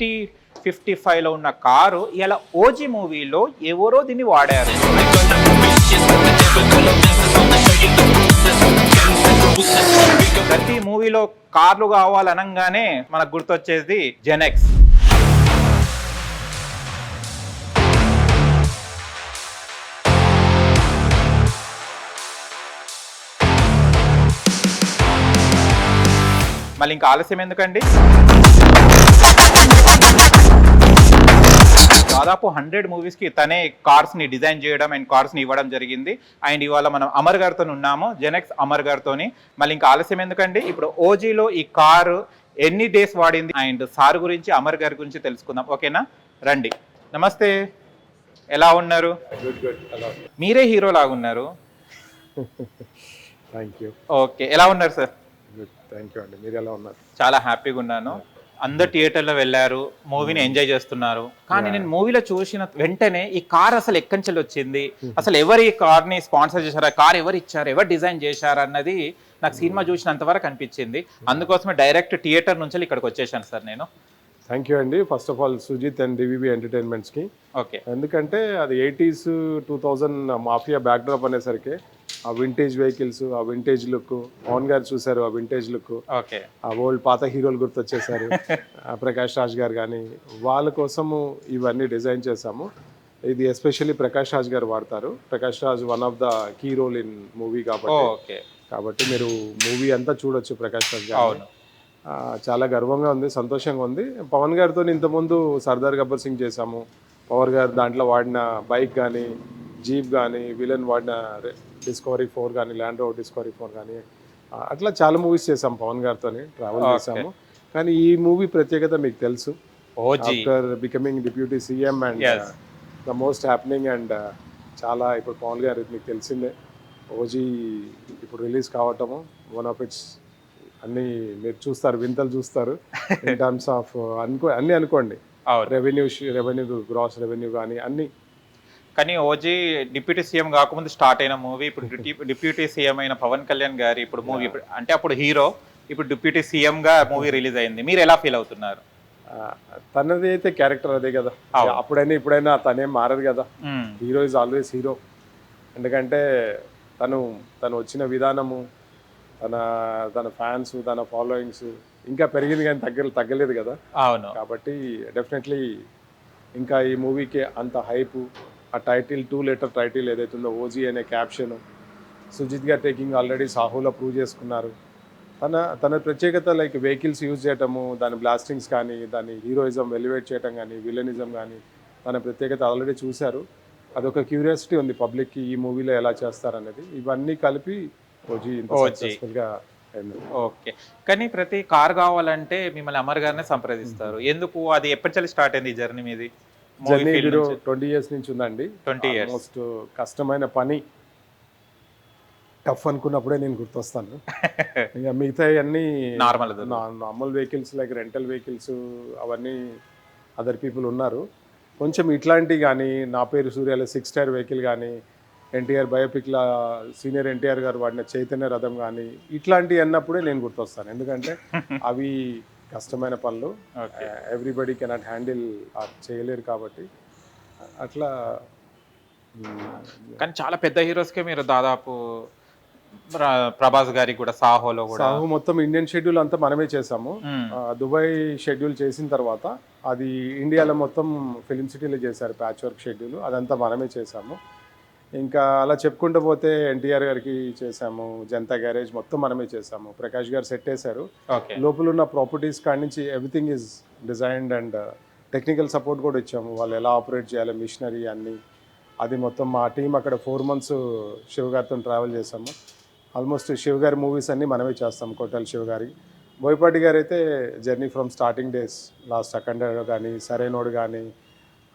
1955లో ఉన్న కారు ఇలా ఓజీ మూవీలో ఎవరో దీన్ని వాడారు. ప్రతి మూవీలో కార్లు కావాలనంగానే మనకు గుర్తొచ్చేది జెనెక్స్. మళ్ళీ ఇంకా ఆలస్యం ఎందుకండి, దాదాపు 100 మూవీస్కి తనే కార్స్ని డిజైన్ చేయడం అండ్ కార్స్ని ఇవ్వడం జరిగింది. అండ్ ఇవాళ మనం అమర్ గారితో ఉన్నాము, జెనెక్స్ అమర్ గారితోని. మళ్ళీ ఇంకా ఆలస్యం ఎందుకండి, ఇప్పుడు ఓజీలో ఈ కారు ఎన్ని డేస్ వాడింది అండ్ సార్ గురించి అమర్ గారి గురించి తెలుసుకుందాం. ఓకేనా, రండి. నమస్తే, ఎలా ఉన్నారు? మీరే హీరో లాగా ఉన్నారు. ఓకే, ఎలా ఉన్నారు సార్? థ్యాంక్ యూ అండి, మీరు ఎలా ఉన్నారు? చాలా హ్యాపీగా ఉన్నాను. అందరు థియేటర్లో వెళ్ళారు, మూవీని ఎంజాయ్ చేస్తున్నారు. కానీ నేను మూవీలో చూసిన వెంటనే ఈ కార్ అసలు ఎక్కడి నుంచి వచ్చింది, అసలు ఎవరు ఈ కార్ని స్పాన్సర్ చేశారు, కార్ ఎవరు ఇచ్చారు, ఎవరు డిజైన్ చేశారు అన్నది నాకు సినిమా చూసినంత వరకు అనిపించింది. అందుకోసమే డైరెక్ట్ థియేటర్ నుంచి ఇక్కడికి వచ్చేసాను సార్ నేను. థ్యాంక్ యూ అండి. First of all Sujeeth and DVV ఎంటర్టైన్మెంట్స్కి. ఓకే, ఎందుకంటే అది 80s 2000 మాఫియా బ్యాక్డ్రాప్ అనేసరికి ఆ వింటేజ్ వెహికల్స్, ఆ వింటేజ్ లుక్, పవన్ గారు చూశారు ఆ వింటేజ్ లుక్, ఓకే, ఆ ఓల్డ్ పాత హీరోలు గుర్తొచ్చేసారు. ప్రకాష్ రాజ్ గారు కానీ వాళ్ళ కోసము ఇవన్నీ డిజైన్ చేశాము. ఇది ఎస్పెషల్లీ ప్రకాష్ రాజ్ గారు వాడతారు. Prakash Raj one of the key role in movie కాబట్టి మీరు మూవీ అంతా చూడొచ్చు ప్రకాష్ రాజ్ గారు. చాలా గర్వంగా ఉంది, సంతోషంగా ఉంది. పవన్ గారితో ఇంతకుముందు సర్దార్ గబ్బర్ సింగ్ చేశాము. పవర్ గారు దాంట్లో వాడిన బైక్ కానీ, జీప్ కానీ, విలన్ వాడిన డిస్కవరీ 4 కానీ, ల్యాండ్ రోవర్ డిస్కవరీ 4 కానీ, అట్లా చాలా మూవీస్ చేసాము పవన్ గారితో, ట్రావెల్ చేసాము. కానీ ఈ మూవీ ప్రత్యేకత మీకు తెలుసు. After becoming deputy CM and the most happening and చాలా ఇప్పుడు పవన్ గారు మీకు తెలిసిందే, ఓజీ ఇప్పుడు రిలీజ్ కావటము వన్ ఆఫ్ ఇట్స్ అన్ని మీరు చూస్తారు, వింతలు చూస్తారు ఇన్ టర్మ్స్ ఆఫ్ అన్ని అనుకోండి, రెవెన్యూ గ్రాస్ రెవెన్యూ కానీ అన్ని. కానీ ఓజీ డిప్యూటీ సీఎం కాకముందు స్టార్ట్ అయిన మూవీ, ఇప్పుడు డిప్యూటీ సీఎం అయిన పవన్ కళ్యాణ్ గారి ఇప్పుడు మూవీ, అంటే అప్పుడు హీరో, ఇప్పుడు డిప్యూటీ సీఎం గా మూవీ రిలీజ్ అయింది. మీరు ఎలా ఫీల్ అవుతున్నారు? తనది అయితే క్యారెక్టర్ అదే కదా, అప్పుడైనా ఇప్పుడైనా తనేం మారదు కదా. Hero is always hero. ఎందుకంటే తను వచ్చిన విధానము, తన ఫ్యాన్స్, తన ఫాలోయింగ్స్ ఇంకా పెరిగింది కానీ తగ్గలేదు కదా. అవును, కాబట్టి డెఫినెట్లీ ఇంకా ఈ మూవీకి అంత హైపు, ఆ టైటిల్ 2 లెటర్ టైటిల్ ఏదైతే ఉందో ఓజీ అనే క్యాప్షన్, సుజిత్ గారు టేకింగ్ ఆల్రెడీ సాహులో ప్రూవ్ చేసుకున్నారు. తన ప్రత్యేకత లైక్ వెహికల్స్ యూజ్ చేయటము, దాని బ్లాస్టింగ్స్ కానీ, దాని హీరోయిజం ఎలివేట్ చేయటం కానీ, విలనిజం కానీ, తన ప్రత్యేకత ఆల్రెడీ చూశారు. అదొక క్యూరియాసిటీ ఉంది పబ్లిక్కి, ఈ మూవీలో ఎలా చేస్తారనేది. ఇవన్నీ కలిపి ఓజీ సక్సెస్ఫుల్గా. ఓకే, కానీ ప్రతి కార్ కావాలంటే మిమ్మల్ని అమర్ గారినే సంప్రదిస్తారు. ఎందుకు? అది ఎప్పటి స్టార్ట్ అయింది జర్నీ మీది? జర్నీ 20 years నుంచి ఉందండి. 20 years. మోస్ట్ కష్టమైన పని, టఫ్ అనుకున్నప్పుడే నేను గుర్తొస్తాను. ఇక మిగతా అన్నీ normal vehicles like rental vehicles అవన్నీ అదర్ పీపుల్ ఉన్నారు. కొంచెం ఇట్లాంటివి కానీ, నా పేరు సూర్యాల 6 టైర్ వెహికల్ కానీ, ఎన్టీఆర్ బయోపిక్లా సీనియర్ ఎన్టీఆర్ గారు వాడిన చైతన్య రథం కానీ, ఇట్లాంటివి అన్నప్పుడే నేను గుర్తొస్తాను. ఎందుకంటే అవి కష్టమైన పనులు, ఎవ్రీబడి కెనాట్ హ్యాండిల్ చేయలేరు కాబట్టి అట్లా. కానీ చాలా పెద్ద హీరోస్కే మీరు దాదాపు, ప్రభాస్ గారికి కూడా సాహోలో కూడా, సాహో మొత్తం ఇండియన్ షెడ్యూల్ అంతా మనమే చేసాము. దుబాయ్ షెడ్యూల్ చేసిన తర్వాత అది ఇండియాలో మొత్తం ఫిలిం సిటీలో చేశారు ప్యాచ్ వర్క్ షెడ్యూల్, అదంతా మనమే చేసాము. ఇంకా అలా చెప్పుకుంటూ పోతే ఎన్టీఆర్ గారికి చేసాము, జనతా గ్యారేజ్ మొత్తం మనమే చేసాము. ప్రకాష్ గారు సెట్ వేశారు. లోపల ఉన్న ప్రాపర్టీస్ కాడి నుంచి everything is designed and technical support కూడా ఇచ్చాము. వాళ్ళు ఎలా ఆపరేట్ చేయాలి, మిషనరీ అన్నీ, అది మొత్తం మా టీం అక్కడ 4 months శివ గారితో ట్రావెల్ చేసాము. ఆల్మోస్ట్ శివ గారి మూవీస్ అన్నీ మనమే చేస్తాము. కొట్టాలి శివ గారి, బోయపాటి గారు అయితే journey from starting days, last Akhanda కానీ, సరైనోడు కానీ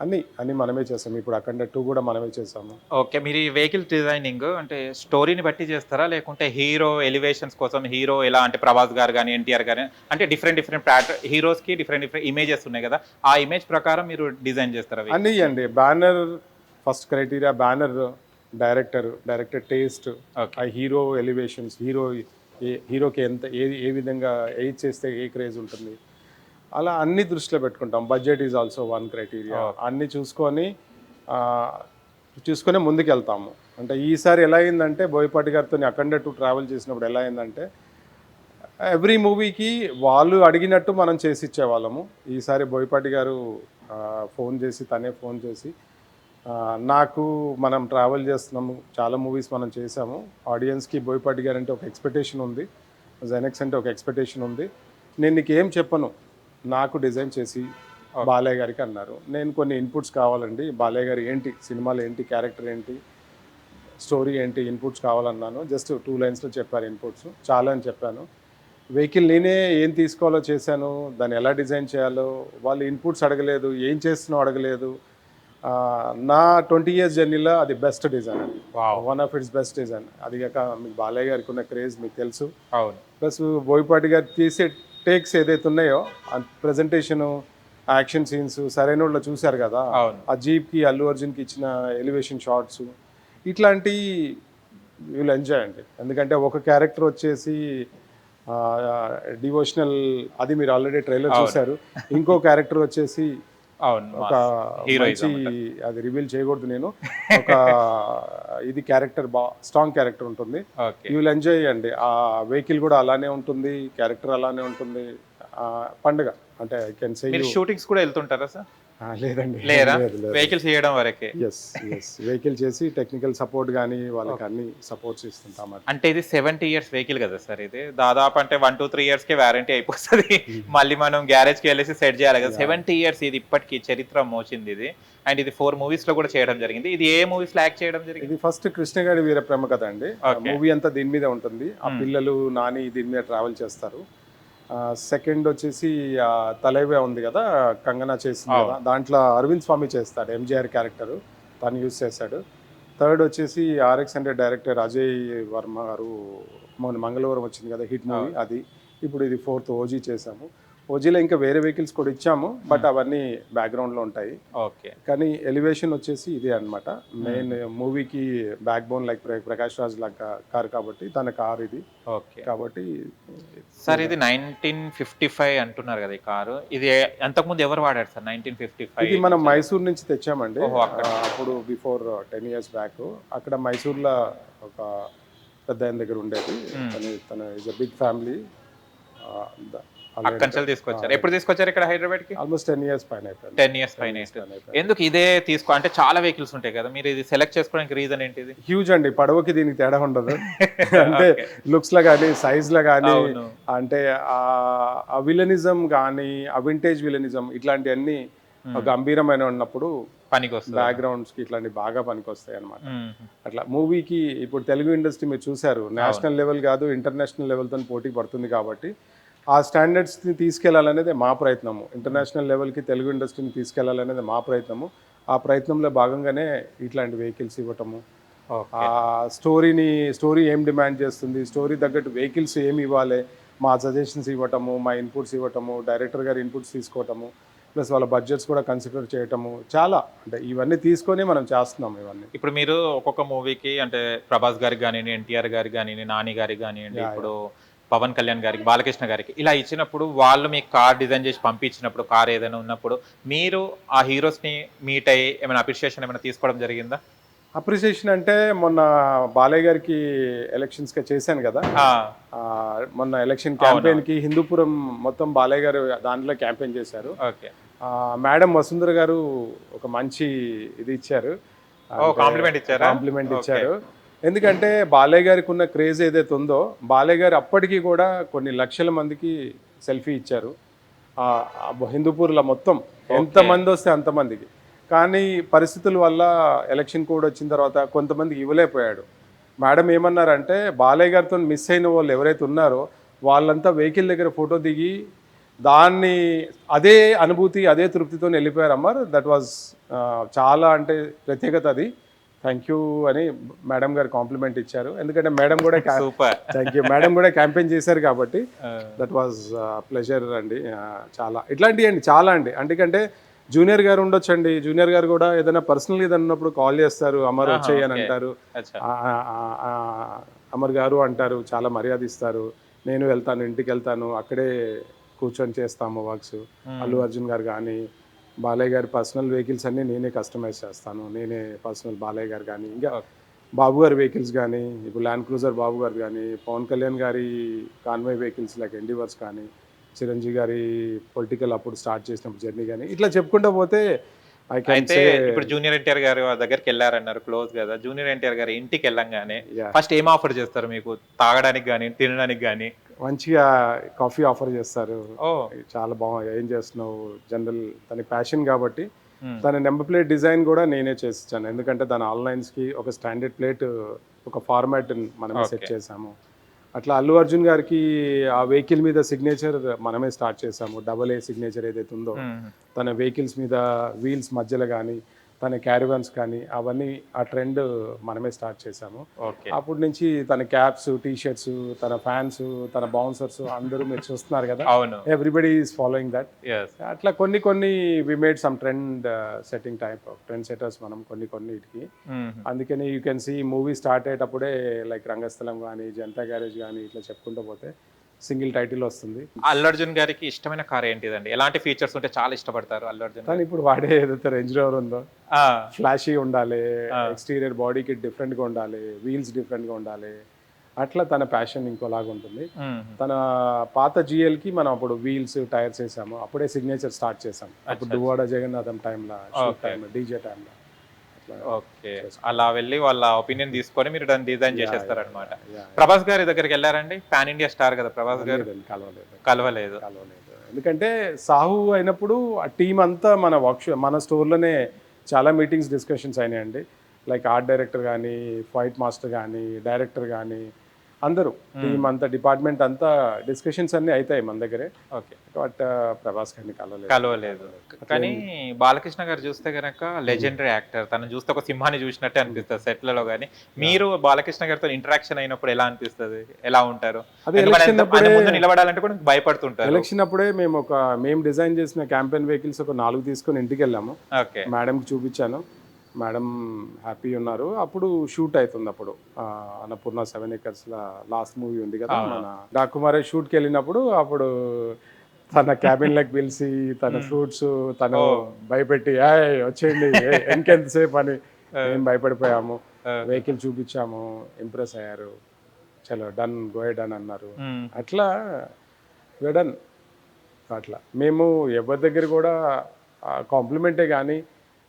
అన్నీ మనమే చేసాము. ఇప్పుడు అఖండ 2 కూడా మనమే చేసాము. ఓకే, మీరు ఈ వెహికల్ డిజైనింగ్ అంటే స్టోరీని బట్టి చేస్తారా, లేకుంటే హీరో ఎలివేషన్స్ కోసం హీరో ఎలా, అంటే ప్రభాస్ గారు కానీ, ఎన్టీఆర్ గారు అంటే డిఫరెంట్ హీరోస్కి డిఫరెంట్ ఇమేజెస్ ఉన్నాయి కదా, ఆ ఇమేజ్ ప్రకారం మీరు డిజైన్ చేస్తారా? అన్నీ అండి. Banner first criteria, banner, director taste, ఆ హీరో ఎలివేషన్స్, హీరోకి ఎంత ఏ విధంగా ఏది చేస్తే ఏ క్రేజ్ ఉంటుంది, అలా అన్ని దృష్టిలో పెట్టుకుంటాం. Budget is also one criteria. అన్ని చూసుకొని ముందుకెళ్తాము. అంటే ఈసారి ఎలా అయిందంటే బోయపాటి గారితో అఖండ 2 ట్రావెల్ చేసినప్పుడు ఎలా అయిందంటే ఎవ్రీ మూవీకి వాళ్ళు అడిగినట్టు మనం చేసి ఇచ్చేవాళ్ళము. ఈసారి బోయపాటి గారు తనే ఫోన్ చేసి నాకు మనం ట్రావెల్ చేస్తున్నాము, చాలా మూవీస్ మనం చేసాము, ఆడియన్స్కి బోయపాటి గారు అంటే ఒక ఎక్స్పెక్టేషన్ ఉంది, జెనెక్స్ అంటే ఒక ఎక్స్పెక్టేషన్ ఉంది, నేను నీకు ఏం చెప్పను, నాకు డిజైన్ చేసి బాలయ్య గారికి అన్నారు. నేను కొన్ని ఇన్పుట్స్ కావాలండి, బాలయ్య గారు ఏంటి సినిమాలో ఏంటి, క్యారెక్టర్ ఏంటి, స్టోరీ ఏంటి, ఇన్పుట్స్ కావాలన్నాను. జస్ట్ 2 లైన్స్లో చెప్పారు ఇన్పుట్స్, చాలా అని చెప్పాను. వెహికల్ నేనే ఏం తీసుకోవాలో చేశాను, దాన్ని ఎలా డిజైన్ చేయాలో వాళ్ళు ఇన్పుట్స్ అడగలేదు, ఏం చేస్తున్నావు అడగలేదు. నా 20 years జర్నీలో అది బెస్ట్ డిజైన్ అండి, one of it's best design. అది కాక మీకు బాలయ్య గారికి ఉన్న క్రేజ్ మీకు తెలుసు. అవును. ప్లస్ బోయపాటి గారు తీసే టేక్స్ ఏదైతే ఉన్నాయో ప్రజెంటేషను, యాక్షన్ సీన్స్ సరైన వాళ్ళు చూశారు కదా, ఆ జీప్కి అల్లు అర్జున్కి ఇచ్చిన ఎలివేషన్ షాట్స్, ఇట్లాంటి వీళ్ళు ఎంజాయ్ అండి. ఎందుకంటే ఒక క్యారెక్టర్ వచ్చేసి డివోషనల్, అది మీరు ఆల్రెడీ ట్రైలర్ చూశారు. ఇంకో క్యారెక్టర్ వచ్చేసి ఒక మంచి, అది రివీల్ చేయకూడదు నేను, ఒక ఇది క్యారెక్టర్ స్ట్రాంగ్ క్యారెక్టర్ ఉంటుంది. యూ విల్ ఎంజాయ్ అండి. ఆ వెహికల్ కూడా అలానే ఉంటుంది, క్యారెక్టర్ అలానే ఉంటుంది. పండుగ అంటే ఐ కెన్ సే. షూటింగ్స్ కూడా వెళ్తుంటారా సార్? లేదండి, లేరా? వెహికల్స్ చేయడం వరకే. ఎస్ వెహికల్ చేసి టెక్నికల్ సపోర్ట్ కానీ వాళ్ళకి అన్ని సపోర్ట్స్ ఇస్తుంటాం. అంటే ఇది 70 years వెహికల్ కదా సార్, ఇది దాదాపు అంటే 1-2-3 yearsకే వారంటీ అయిపోతుంది. మళ్ళీ మనం గ్యారేజ్కి వెళ్ళేసి సెట్ చేయాలి కదా. 70 years ఇది ఇప్పటికీ చరిత్ర మోచింది ఇది. అండ్ ఇది 4 movies లో కూడా చేయడం జరిగింది. ఇది ఏ మూవీస్ లో యాక్ట్ చేయడం జరిగింది? ఇది ఫస్ట్ కృష్ణగాడి వీర ప్రేమ కథ అండి. మూవీ అంతా దీని మీద ఉంటుంది. ఆ పిల్లలు నాని దీని మీద ట్రావెల్ చేస్తారు. సెకండ్ వచ్చేసి తలైవే ఉంది కదా, కంగనా చేసింది కదా, దాంట్లో అరవింద్ స్వామి చేస్తాడు, ఎంజీఆర్ క్యారెక్టర్ తను యూజ్ చేశాడు. థర్డ్ వచ్చేసి RX100 డైరెక్టర్ అజయ్ వర్మ గారు మొన్న మంగళవారం వచ్చింది కదా హిట్ మూవీ, అది. ఇప్పుడు ఇది 4th ఓజీ చేసాము. ఓజీలో ఇంకా వేరే వెహికల్స్ కూడా ఇచ్చాము, బట్ అవన్నీ బ్యాక్గ్రౌండ్లో ఉంటాయి. ఓకే. కానీ ఎలివేషన్ వచ్చేసి ఇదే అనమాట. మెయిన్ మూవీకి back born like Prakash Raj లాగా కార్ కాబట్టి తన కార్ ఇది. ఓకే. కాబట్టి సార్ ఇది 1955 అంటున్నారు కదా ఈ కారు, ఇది అంతకుముందు ఎవరు వాడారు సార్? 1955 ఇది మనం మైసూర్ నుంచి తెచ్చామండి. అప్పుడు బిఫోర్ 10 years బ్యాక్ అక్కడ మైసూర్లో ఒక పెద్ద ఆయన దగ్గర ఉండేది. తన ఇస్ అ బిగ్ ఫ్యామిలీ. అక్కడి తీసుకొచ్చారు. ఎప్పుడు తీసుకొచ్చారు ఇక్కడ హైదరాబాద్ కి? ఆల్మోస్ట్ 10 years పైన. 10 years పైన. ఎందుకు ఇదే తీసుకో అంటే చాలా వెహికల్స్ ఉంటాయి కదా, మీరు ఇది సెలెక్ట్ చేసుకోవడానికి రీజన్ ఏంటిది? హ్యూజ్ అండి, పడవకి దీనికి తేడా ఉండదు. అంటే లుక్స్ లో కానీ సైజ్ లో కానీ, అంటే ఆ విలనిజం కానీ, ఆ వింటేజ్ విలనిజం ఇట్లాంటివన్నీ గంభీరమైన ఉన్నప్పుడు పనికి వస్తాయి, బ్యాక్గ్రౌండ్స్ కి ఇట్లాంటి బాగా పనికి వస్తాయి అనమాట. అట్లా మూవీకి ఇప్పుడు తెలుగు ఇండస్ట్రీ మీరు చూసారు, నేషనల్ లెవెల్ కాదు ఇంటర్నేషనల్ లెవెల్తో పోటీ పడుతుంది కాబట్టి ఆ స్టాండర్డ్స్ని తీసుకెళ్లాలనేది మా ప్రయత్నము. ఇంటర్నేషనల్ లెవెల్కి తెలుగు ఇండస్ట్రీని తీసుకెళ్లాలనేది మా ప్రయత్నము. ఆ ప్రయత్నంలో భాగంగానే ఇట్లాంటి వెహికల్స్ ఇవ్వటము, ఆ స్టోరీ ఏం డిమాండ్ చేస్తుంది, స్టోరీ తగ్గట్టు వెహికల్స్ ఏమి ఇవ్వాలి, మా సజెషన్స్ ఇవ్వటము, మా ఇన్పుట్స్ ఇవ్వటము, డైరెక్టర్ గారి ఇన్పుట్స్ తీసుకోవటము, ప్లస్ వాళ్ళ బడ్జెట్స్ కూడా కన్సిడర్ చేయటము, చాలా అంటే ఇవన్నీ తీసుకొని మనం చేస్తున్నాము ఇవన్నీ. ఇప్పుడు మీరు ఒక్కొక్క మూవీకి అంటే ప్రభాస్ గారికి కానివ్వండి, ఎన్టీఆర్ గారికి కానివ్వండి, నాని గారికి కానివ్వండి, ఇప్పుడు పవన్ కళ్యాణ్ గారికి, బాలకృష్ణ గారికి ఇలా ఇచ్చినప్పుడు వాళ్ళు మీకు కార్ డిజైన్ చేసి పంపించినప్పుడు, కార్ ఏదైనా ఉన్నప్పుడు మీరు ఆ హీరోస్ని మీట్ అయ్యి ఏమైనా అప్రిషియేషన్ ఏమైనా తీసుకోవడం జరిగిందా? అప్రిసియేషన్ అంటే మొన్న బాలయ్య గారికి ఎలక్షన్స్గా చేశాను కదా, మొన్న ఎలక్షన్ క్యాంపెయిన్కి హిందూపురం మొత్తం బాలయ్య గారు దాంట్లో క్యాంపెయిన్ చేశారు. ఓకే. మేడం వసుంధర గారు ఒక మంచి ఇది ఇచ్చారు, కాంప్లిమెంట్ ఇచ్చారు. ఎందుకంటే బాలయ్య గారికి ఉన్న క్రేజ్ ఏదైతే ఉందో, బాలయ్య గారు అప్పటికి కూడా కొన్ని లక్షల మందికి సెల్ఫీ ఇచ్చారు హిందూపూర్లో మొత్తం, ఎంతమంది వస్తే అంతమందికి. కానీ పరిస్థితుల వల్ల ఎలక్షన్ కోడ్ వచ్చిన తర్వాత కొంతమందికి ఇవ్వలేకపోయాడు. మేడం ఏమన్నారంటే బాలయ్య గారితో మిస్ అయిన వాళ్ళు ఎవరైతే ఉన్నారో వాళ్ళంతా వెహికల్ దగ్గర ఫోటో దిగి దాన్ని అదే అనుభూతి అదే తృప్తితో వెళ్ళిపోయారమ్మా. దట్ వాజ్ చాలా అంటే ప్రత్యేకత అది. థ్యాంక్ యూ అని మేడం గారు కాంప్లిమెంట్ ఇచ్చారు. ఎందుకంటే మేడం కూడా థ్యాంక్ యూ, మేడం కూడా క్యాంపెయిన్ చేశారు కాబట్టి దట్ వాజ్ ప్లెజర్ అండి. చాలా ఇట్లాంటివి అండి, చాలా అండి. ఎందుకంటే జూనియర్ గారు ఉండొచ్చండి, జూనియర్ గారు కూడా ఏదైనా పర్సనల్ ఏదైనా ఉన్నప్పుడు కాల్ చేస్తారు, అమర్ వచ్చేయి అని అంటారు, అమర్ గారు అంటారు, చాలా మర్యాద ఇస్తారు. నేను వెళ్తాను, ఇంటికి వెళ్తాను, అక్కడే కూర్చొని చేస్తాము వర్క్స్. అల్లు అర్జున్ గారు కానీ, బాలయ్య గారి పర్సనల్ వెహికల్స్ అన్నీ నేనే కస్టమైజ్ చేస్తాను. నేనే పర్సనల్ బాలయ్య గారు కానీ, ఇంకా బాబు గారి వెహికల్స్ కానీ, ఇప్పుడు ల్యాండ్ క్రూజర్ బాబు గారు కానీ, పవన్ కళ్యాణ్ గారి కాన్వాయ్ వెహికల్స్ లైక్ ఎండివర్స్ కానీ, చిరంజీవి గారి పొలిటికల్ అప్పుడు స్టార్ట్ చేసినప్పుడు జర్నీ కానీ, ఇట్లా చెప్పుకుంటూ పోతే ఐ కెన్ అయితే సే ఇప్పుడు జూనియర్ ఎన్టీఆర్ గారు దగ్గరికి వెళ్ళారన్నారు, క్లోజ్ కదా. జూనియర్ ఎన్టీఆర్ గారి ఇంటికి వెళ్ళంగానే ఫస్ట్ ఏం ఆఫర్ చేస్తారు మీకు? తాగడానికి కానీ, తినడానికి కానీ? మంచిగా కాఫీ ఆఫర్ చేస్తారు. ఓ చాలా బాగా ఏం చేస్తున్నావు, జనరల్ తన ప్యాషన్ కాబట్టి తన నెంబర్ ప్లేట్ డిజైన్ కూడా నేనే చేసిచ్చాను. ఎందుకంటే దాని ఆన్లైన్స్కి ఒక స్టాండర్డ్ ప్లేట్, ఒక ఫార్మాట్ మనమే సెట్ చేసాము. అట్లా అల్లు అర్జున్ గారికి ఆ వెహికల్ మీద సిగ్నేచర్ మనమే స్టార్ట్ చేసాము. AA సిగ్నేచర్ ఏదైతే ఉందో తన వెహికల్స్ మీద వీల్స్ మధ్యలో కానీ, తన క్యారివాన్స్ కానీ అవన్నీ ఆ ట్రెండ్ మనమే స్టార్ట్ చేసాము. ఓకే. అప్పటి నుంచి తన క్యాప్స్, టీ షర్ట్స్, తన ఫ్యాన్స్, తన బౌన్సర్స్ అందరూ మీరు చూస్తున్నారు కదా. అవును. Everybody is following that. అట్లా కొన్ని we made some trend setting type of trend setters మనం కొన్నిటికి. అందుకని you can see movie start అయ్యేటప్పుడే లైక్ రంగస్థలం కానీ, జనతా గ్యారేజ్ కానీ ఇట్లా చెప్పుకుంటూ పోతే సింగిల్ టైటిల్ వస్తుంది. అల్లు అర్జున్ గారికి ఇష్టమైన కార్ ఏంటిదండి? ఎలాంటి ఫీచర్స్ ఉంటే చాలా ఇష్టపడతారు అల్లు అర్జున్? కానీ ఇప్పుడు వాడే ఏదైతే రేంజ్ రోవర్ ఉందో, ఫ్లాషీ ఉండాలి, ఎక్స్టీరియర్ బాడీకి డిఫరెంట్గా ఉండాలి, వీల్స్ డిఫరెంట్గా ఉండాలి. అట్లా తన ప్యాషన్ ఇంకోలాగా ఉంటుంది. తన పాత జిఎల్కి మనం అప్పుడు వీల్స్, టైర్స్ వేసాము. అప్పుడే సిగ్నేచర్ స్టార్ట్ చేసాం. అప్పుడు దువ్వాడ జగన్నాథం టైంలో, డీజే టైంలో. ఓకే. అలా వెళ్ళి వాళ్ళ ఒపీనియన్ తీసుకొని మీరు దాన్ని డిజైన్ చేసేస్తారనమాట. ప్రభాస్ గారి దగ్గరికి వెళ్ళారండి? పాన్ ఇండియా స్టార్ కదా ప్రభాస్ గారు. కలవలేదు. ఎందుకంటే సాహు అయినప్పుడు ఆ టీం అంతా మన స్టోర్లోనే చాలా మీటింగ్స్, డిస్కషన్స్ అయినాయండి. లైక్ ఆర్ట్ డైరెక్టర్ కానీ, ఫైట్ మాస్టర్ కానీ, డైరెక్టర్ కానీ, అందరూ టీం అంతా, డిపార్ట్మెంట్ అంతా డిస్కషన్స్ అన్నీ అవుతాయి మన దగ్గరే. ఓకే. బట్ ప్రభాస్ గారిని కలవలేదు. కానీ బాలకృష్ణ గారు చూస్తే కనుక లెజెండరీ యాక్టర్. తను చూస్తే ఒక సింహాన్ని చూసినట్టే అనిపిస్తుంది సెట్లలో. కానీ మీరు బాలకృష్ణ గారితో ఇంటరాక్షన్ అయినప్పుడు ఎలా అనిపిస్తుంది? ఎలా ఉంటారు? ముందు నిలబడాలంటే కూడా భయపడుతుంటారు. ఎలక్షన్ అప్పుడే మేము డిజైన్ చేసిన క్యాంపెయిన్ వెహికల్స్ ఒక 4 తీసుకొని ఇంటికి వెళ్ళాము. ఓకే. మేడంకి చూపించాను. మేడం హ్యాపీ ఉన్నారు. అప్పుడు షూట్ అవుతుంది. అప్పుడు అన్నపూర్ణ 7 acres లాస్ట్ మూవీ ఉంది కదా, మన డాకుమారే షూట్కి వెళ్ళినప్పుడు అప్పుడు తన క్యాబిన్లోకి పిలిచి తన ఫ్రూట్స్ తను భయపెట్టి వచ్చేయండి ఇంకెంతసేపు అని మేము భయపడిపోయాము. వెహికల్ చూపించాము, ఇంప్రెస్ అయ్యారు. చలో డన్, గో డన్ అన్నారు. అట్లా డన్. అట్లా మేము ఎవరి దగ్గర కూడా కాంప్లిమెంటే కానీ,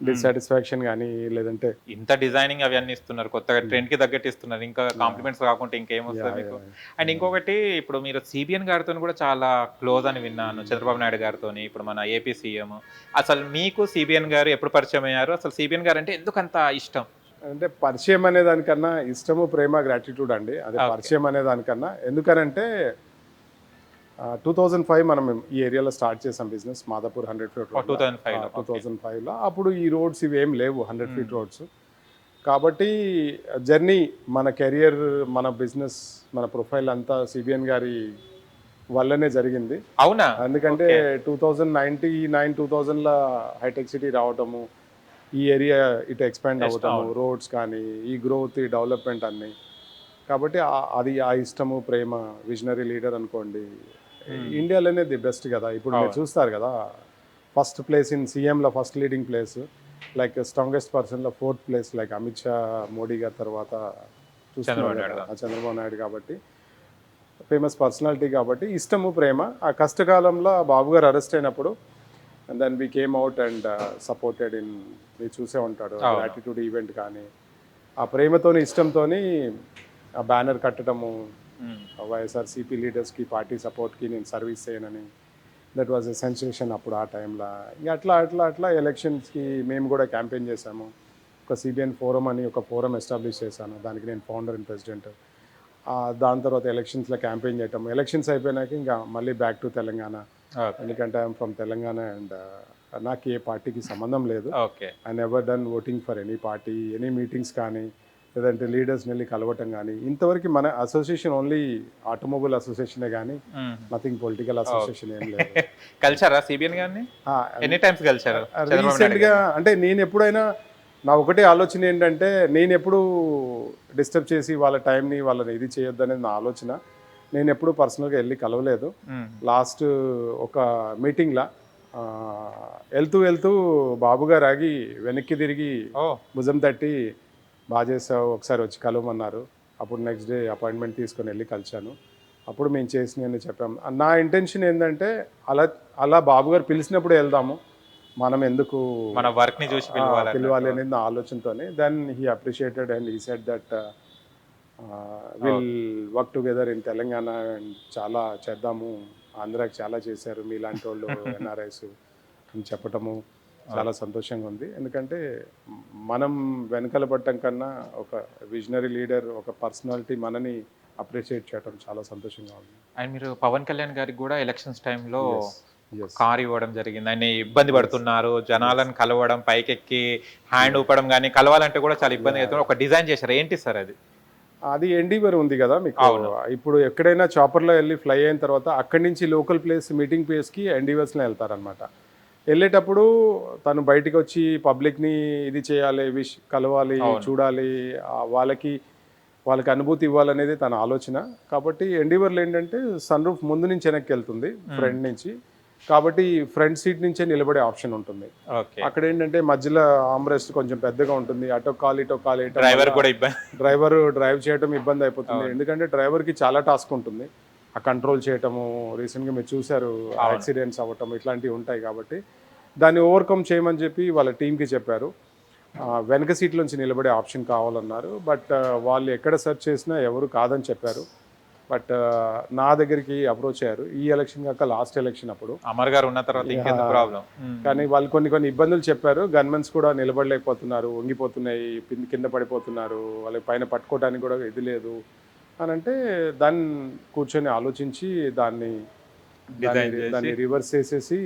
డిస్సాటిస్ఫాక్షన్ కానీ లేదంటే ఇంత డిజైనింగ్ అవి అన్ని ఇస్తున్నారు, కొత్తగా ట్రెండ్ కి తగ్గట్టు ఇస్తున్నారు, ఇంకా కాంప్లిమెంట్స్ కాకుండా ఇంకేం వస్తుంది మీకు? అండ్ ఇంకొకటి, ఇప్పుడు మీరు సిబిఎన్ గారితో కూడా చాలా క్లోజ్ అని విన్నాను, చంద్రబాబు నాయుడు గారితో, ఇప్పుడు మన ఏపీ సీఎం. అసలు మీకు సిబిఎన్ గారు ఎప్పుడు పరిచయం అయ్యారు? అసలు సిబిఎన్ గారు అంటే ఎందుకంత ఇష్టం? అంటే పరిచయం అనే దానికన్నా ఇష్టము, ప్రేమ, గ్రాటిట్యూడ్ అండి. అదే పరిచయం అనే దానికన్నా. ఎందుకనంటే 2005 మనం ఈ ఏరియాలో స్టార్ట్ చేసాం బిజినెస్, మాదాపూర్ 100 feet రోడ్ 2005లో. అప్పుడు ఈ రోడ్స్ ఇవి ఏం లేవు, 100 feet రోడ్స్. కాబట్టి జర్నీ, మన కెరియర్, మన బిజినెస్, మన ప్రొఫైల్ అంతా సిబిఎన్ గారి వల్లనే జరిగింది. అవునా? ఎందుకంటే 2099-2000లో హైటెక్ సిటీ రావటము, ఈ ఏరియా ఇటు ఎక్స్పాండ్ అవ్వటము, రోడ్స్ కానీ, ఈ గ్రోత్, ఈ డెవలప్మెంట్ అన్నీ. కాబట్టి అది ఆ ఇష్టము, ప్రేమ, విజనరీ లీడర్ అనుకోండి. ఇండియాలోనే ది బెస్ట్ కదా. ఇప్పుడు మీరు చూస్తారు కదా, ఫస్ట్ ప్లేస్ ఇన్ సీఎంలో first leading place, like strongest పర్సన్లో 4th place, like Amit Shah, Modi గారి తర్వాత చంద్రబాబు నాయుడు. కాబట్టి ఫేమస్ పర్సనాలిటీ. కాబట్టి ఇష్టము, ప్రేమ. ఆ కష్టకాలంలో బాబు గారు అరెస్ట్ అయినప్పుడు and then we came out and supported in, మీరు చూసే ఉంటాడు గ్రాటిట్యూడ్ ఈవెంట్ కానీ, ఆ ప్రేమతోని, ఇష్టంతోని ఆ బ్యానర్ కట్టడము, వైఎస్ఆర్సీపీ లీడర్స్కి, పార్టీ సపోర్ట్కి నేను సర్వీస్ చేయనని. దట్ వాజ్ ఎ సెన్సేషన్ అప్పుడు ఆ టైంలో. ఇంకా అట్లా ఎలక్షన్స్కి మేము కూడా క్యాంపెయిన్ చేశాము. ఒక సిబిఎన్ ఫోరం అని ఒక ఫోరం ఎస్టాబ్లిష్ చేశాను, దానికి నేను ఫౌండర్ అండ్ ప్రెసిడెంట్. దాని తర్వాత ఎలక్షన్స్లో క్యాంపెయిన్ చేయటం. ఎలక్షన్స్ అయిపోయినాక ఇంకా మళ్ళీ బ్యాక్ టు తెలంగాణ. ఎందుకంటే ఐఎమ్ ఫ్రమ్ తెలంగాణ అండ్ నాకు ఏ పార్టీకి సంబంధం లేదు. I never done voting for any party, any meetings కానీ, లేదంటే లీడర్స్ని వెళ్ళి కలవటం కానీ. ఇంతవరకు మన అసోసియేషన్ ఓన్లీ ఆటోమొబైల్ అసోసియేషనే కానీ నథింగ్ పొలిటికల్ అసోసియేషన్ ఏం లేదు. కలిసారా సిబిఎన్ గారిని? ఎన్ని టైమ్స్ కలిసారు? రీసెంట్గా అంటే నేను ఎప్పుడైనా, నా ఒకటే ఆలోచన ఏంటంటే, నేను ఎప్పుడు డిస్టర్బ్ చేసి వాళ్ళ టైంని, వాళ్ళని ఇది చేయొద్దు అనేది నా ఆలోచన. నేను ఎప్పుడు పర్సనల్గా వెళ్ళి కలవలేదు. లాస్ట్ ఒక మీటింగ్లా వెళ్తూ బాబు గారు ఆగి వెనక్కి తిరిగి భుజం తట్టి బాగా చేసావు ఒకసారి వచ్చి కలవమన్నారు. అప్పుడు నెక్స్ట్ డే అపాయింట్మెంట్ తీసుకొని వెళ్ళి కలిశాను. అప్పుడు మేము చేసినవి చెప్పాము. నా ఇంటెన్షన్ ఏంటంటే అలా బాబు గారు పిలిచినప్పుడు వెళ్దాము, మనం ఎందుకు మన వర్క్ని చూసి పిలవాలి అనేది నా ఆలోచనతోనే. Then he appreciated and he said that will work together in Telangana and చాలా చేద్దాము, ఆంధ్రాకి చాలా చేశారు మీలాంటి వాళ్ళు ఎన్ఆర్ఐస్ అని చెప్పటము చాలా సంతోషంగా ఉంది. ఎందుకంటే మనం వెనకాల పట్టడం కన్నా ఒక విజనరీ లీడర్, ఒక పర్సనాలిటీ మనని అప్రిషియేట్ చేయడం చాలా సంతోషంగా ఉంది. అండ్ మీరు పవన్ కళ్యాణ్ గారికి కూడా ఎలక్షన్స్ టైంలో కార్ ఇవ్వడం జరిగింది. ఆయన ఇబ్బంది పడుతున్నారు, జనాలను కలవడం, పైకెక్కి హ్యాండ్ ఊపడం కానీ కలవాలంటే కూడా చాలా ఇబ్బంది అవుతుంది. ఒక డిజైన్ చేశారు, ఏంటి సార్ అది? అది ఎన్డీవర్ ఉంది కదా మీకు, ఇప్పుడు ఎక్కడైనా చాపర్లో వెళ్ళి ఫ్లై అయిన తర్వాత అక్కడి నుంచి లోకల్ ప్లేస్ మీటింగ్ ప్లేస్కి ఎన్డీవర్స్లో వెళ్తారనమాట. వెళ్ళేటప్పుడు తను బయటికి వచ్చి పబ్లిక్ని ఇది చేయాలి, కలవాలి, చూడాలి, వాళ్ళకి అనుభూతి ఇవ్వాలనేది తన ఆలోచన. కాబట్టి ఎన్డీవర్లో ఏంటంటే సన్ రూఫ్ ముందు నుంచి వెనక్కి వెళ్తుంది, ఫ్రంట్ నుంచి, కాబట్టి ఫ్రంట్ సీట్ నుంచే నిలబడే ఆప్షన్ ఉంటుంది. అక్కడ ఏంటంటే మధ్యలో ఆమ్రెస్ట్ కొంచెం పెద్దగా ఉంటుంది, అటో కాల్ ఇటో కాల్, డ్రైవర్ డ్రైవ్ చేయడం ఇబ్బంది అయిపోతుంది. ఎందుకంటే డ్రైవర్కి చాలా టాస్క్ ఉంటుంది, ఆ కంట్రోల్ చేయటము. రీసెంట్గా మీరు చూసారు యాక్సిడెంట్స్ అవ్వటం ఇట్లాంటివి ఉంటాయి. కాబట్టి దాన్ని ఓవర్కమ్ చేయమని చెప్పి వాళ్ళ టీంకి చెప్పారు. వెనక సీట్లోంచి నిలబడే ఆప్షన్ కావాలన్నారు. బట్ వాళ్ళు ఎక్కడ సెర్చ్ చేసినా ఎవరు కాదని చెప్పారు. బట్ నా దగ్గరికి అప్రోచ్ అయ్యారు ఈ ఎలక్షన్ కాక లాస్ట్ ఎలక్షన్ అప్పుడు, అమర్ గారు ఉన్న తర్వాత ఇంకెందుకు ప్రాబ్లం. కానీ వాళ్ళు కొన్ని ఇబ్బందులు చెప్పారు. గన్మెన్స్ కూడా నిలబడలేకపోతున్నారు, వంగిపోతున్నాయి, కింద పడిపోతున్నారు, వాళ్ళకి పైన పట్టుకోవడానికి కూడా ఇది లేదు అని అంటే, దాన్ని కూర్చొని ఆలోచించి దాన్ని రివర్స్ చేసేసి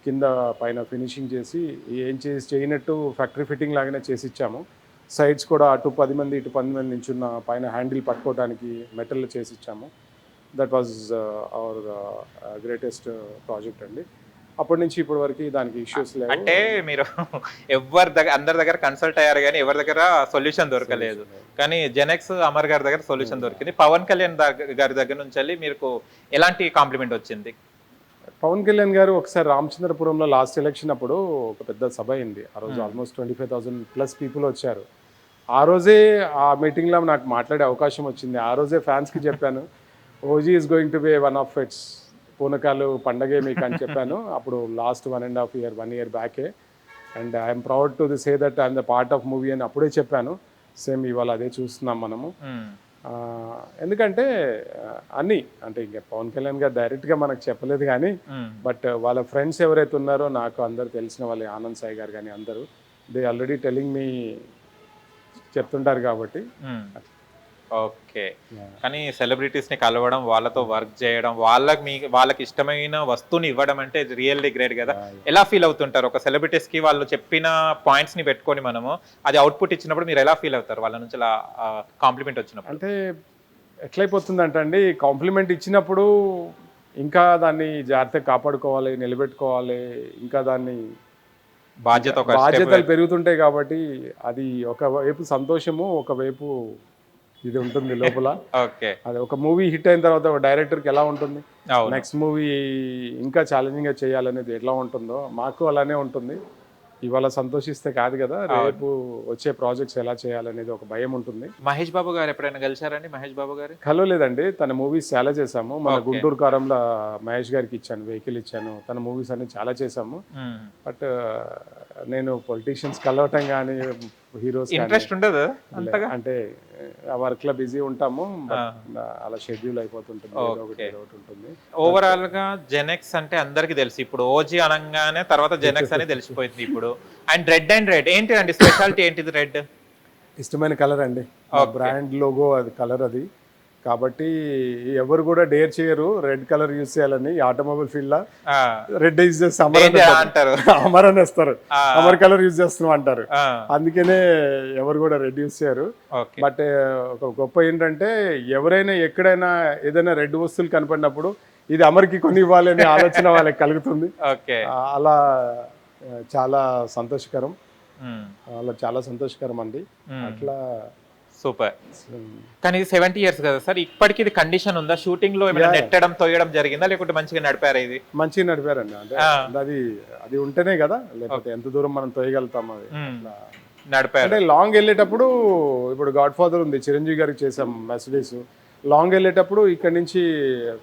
కింద పైన ఫినిషింగ్ చేసి చేయనట్టు ఫ్యాక్టరీ ఫిట్టింగ్ లాగానే చేసి ఇచ్చాము. సైడ్స్ కూడా అటు 10 మంది ఇటు 10 మంది నించున్న పైన హ్యాండిల్ పట్టుకోవడానికి మెటల్ చేసి ఇచ్చాము. That was our greatest project అండి. అప్పటి నుంచి ఇప్పటి వరకు దానికి ఇష్యూస్ లేవు. అంటే మీరు అందరి దగ్గర కన్సల్ట్ అయ్యారు కానీ ఎవరి దగ్గర సొల్యూషన్ దొరకలేదు. కానీ జెనెక్స్ అమర్ గారి దగ్గర సొల్యూషన్ దొరికింది. పవన్ కళ్యాణ్ గారి దగ్గర నుంచి వెళ్ళి మీకు ఎలాంటి కాంప్లిమెంట్ వచ్చింది? పవన్ కళ్యాణ్ గారు ఒకసారి రామచంద్రపురంలో లాస్ట్ ఎలక్షన్ అప్పుడు ఒక పెద్ద సభ అయింది. ఆ రోజు ఆల్మోస్ట్ 25,000+ పీపుల్ వచ్చారు. ఆ రోజే ఆ మీటింగ్లో నాకు మాట్లాడే అవకాశం వచ్చింది. ఆ రోజే ఫ్యాన్స్కి చెప్పాను, OG is going to be one of its పూనకాలు పండగే మీకు అని చెప్పాను. అప్పుడు లాస్ట్ 1 year బ్యాకే. And I'm proud to say that I'm the part of movie అని అప్పుడే చెప్పాను. సేమ్ ఇవాళ అదే చూస్తున్నాం మనము. ఎందుకంటే అన్నీ అంటే ఇంకా పవన్ కళ్యాణ్ గారు డైరెక్ట్గా మనకు చెప్పలేదు కానీ, బట్ వాళ్ళ ఫ్రెండ్స్ ఎవరైతే ఉన్నారో నాకు అందరు తెలిసిన వాళ్ళే, ఆనంద్ సాయి గారు కానీ అందరూ దే ఆల్రెడీ టెలింగ్ మీ చెప్తుంటారు కాబట్టి. ఓకే. కానీ సెలబ్రిటీస్ని కలవడం, వాళ్ళతో వర్క్ చేయడం, వాళ్ళకి ఇష్టమైన వస్తువుని ఇవ్వడం అంటే రియల్లీ గ్రేట్ కదా. ఎలా ఫీల్ అవుతుంటారు ఒక సెలబ్రిటీస్కి వాళ్ళు చెప్పిన పాయింట్స్ని పెట్టుకొని మనము అది అవుట్పుట్ ఇచ్చినప్పుడు మీరు ఎలా ఫీల్ అవుతారు వాళ్ళ నుంచి అలా కాంప్లిమెంట్ వచ్చినప్పుడు? అంటే ఎట్లయిపోతుందంటే అండి, కాంప్లిమెంట్ ఇచ్చినప్పుడు ఇంకా దాన్ని జాగ్రత్తగా కాపాడుకోవాలి, నిలబెట్టుకోవాలి, ఇంకా దాన్ని బాధ్యతలు పెరుగుతుంటాయి. కాబట్టి అది ఒకవైపు సంతోషము, ఒకవైపు ఇది ఉంటుంది లోపల. అది ఒక మూవీ హిట్ అయిన తర్వాత ఒక డైరెక్టర్కి ఎలా ఉంటుంది, నెక్స్ట్ మూవీ ఇంకా ఛాలెంజింగ్గా చేయాలనేది ఎలా ఉంటుందో మాకు అలానే ఉంటుంది. ఇవాళ సంతోషిస్తే కాదు కదా, రేపు వచ్చే ప్రాజెక్ట్స్ ఎలా చేయాలనేది ఒక భయం ఉంటుంది. మహేష్ బాబు గారు ఎప్పుడైనా కలిసారండి? మహేష్ బాబు గారు కలవలేదండి, తన మూవీస్ చాలా చేసాము. మన గుంటూరు కారంలో మహేష్ గారికి ఇచ్చాను, వెహికల్ ఇచ్చాను, తన మూవీస్ అన్ని చాలా చేసాము. బట్ నేను పొలిటీషియన్స్ కలవటం కానీ హీరోస్ ఇంట్రెస్ట్ ఉండదు అంటే వర్క్ లో బిజీ ఉంటాము, అలా షెడ్యూల్ అయిపోతుంటుంది. ఓవరాల్ గా జెనెక్స్ అంటే అందరికి తెలుసు, ఇప్పుడు ఓజీ అనగానే తర్వాత జెనెక్స్ అని తెలిసిపోయింది ఇప్పుడు. అండ్ రెడ్ ఏంటి అండి స్పెషాలిటీ ఏంటిది? రెడ్ ఇష్టమైన కలర్ అండి, బ్రాండ్ లోగో అది కలర్ అది. కాబట్టి ఎవరు కూడా డేర్ చేయరు రెడ్ కలర్ యూజ్ చేయాలని. ఆటోమొబైల్ ఫీల్డ్ లో రెడ్ యూజ్ చేస్తే అమర్ అని వేస్తారు, అమర్ కలర్ యూజ్ చేస్తున్నాం అంటారు. అందుకనే ఎవరు కూడా రెడ్ యూజ్ చేయరు. బట్ ఒక గొప్ప ఏంటంటే ఎవరైనా ఎక్కడైనా ఏదైనా రెడ్ వస్తువులు కనపడినప్పుడు ఇది అమర్కి కొని ఇవ్వాలి అనే ఆలోచన వాళ్ళకి కలుగుతుంది. అలా చాలా సంతోషకరం, అలా చాలా సంతోషకరం అండి. అట్లా సూపర్. కానీ ఇది 70 ఇయర్స్ కదా సార్, ఇప్పటికి ఇది కండిషన్ ఉందా? షూటింగ్ లో ఏమైనా నెట్టడం తోయడం జరిగిందా, లేకుంటే మంచిగా నడిపారా ఇది? మంచిగా నడిపారండి. అంటే అది ఉంటేనే కదా, లేకపోతే ఎంత దూరం మనం తోయగలుగుతాం. అది నడిపారు. అంటే లాంగ్ వెళ్ళేటప్పుడు, ఇప్పుడు గాడ్ ఫాదర్ ఉంది, చిరంజీవి గారికి చేసాం మెర్సిడీస్. లాంగ్ వెళ్ళేటప్పుడు ఇక్కడ నుంచి